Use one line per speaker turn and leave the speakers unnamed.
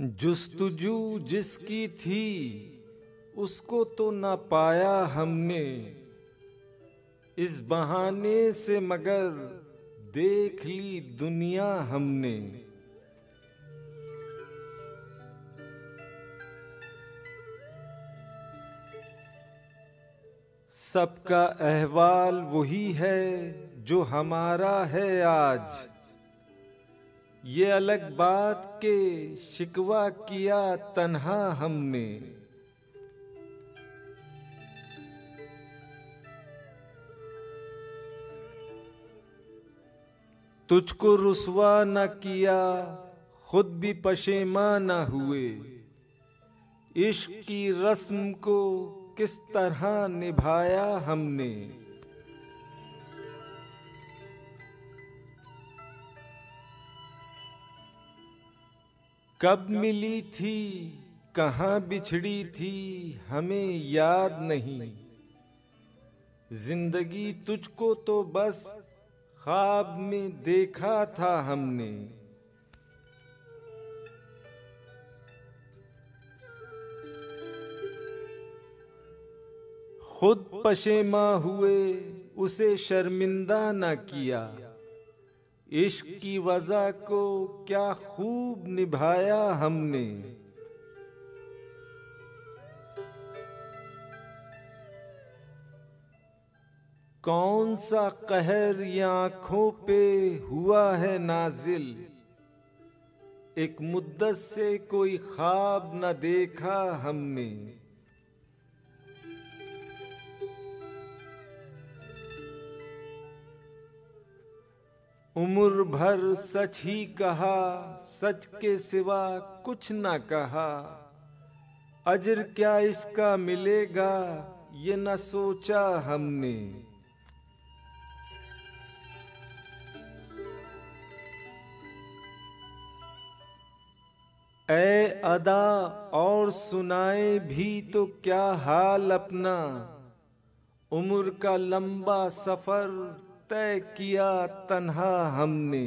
जुस्तजू जिसकी थी उसको तो ना पाया हमने, इस बहाने से मगर देख ली दुनिया हमने। सबका अहवाल वही है जो हमारा है आज, ये अलग बात के शिकवा किया तन्हा हमने। तुझको रुसवा न किया खुद भी पशेमा न हुए, इश्क की रस्म को किस तरह निभाया हमने। कब मिली थी कहाँ बिछड़ी थी हमें याद नहीं, जिंदगी तुझको तो बस ख्वाब में देखा था हमने। खुद पशेमा हुए उसे शर्मिंदा न किया, इश्क की वजह को क्या खूब निभाया हमने। कौन सा कहर ये आँखों पे हुआ है नाजिल, एक मुद्दत से कोई ख्वाब न देखा हमने। उम्र भर सच ही कहा, सच के सिवा कुछ न कहा, अजर क्या इसका मिलेगा ये न सोचा हमने। ऐ अदा और सुनाए भी तो क्या हाल अपना, उम्र का लंबा सफर तय किया तन्हा हमने।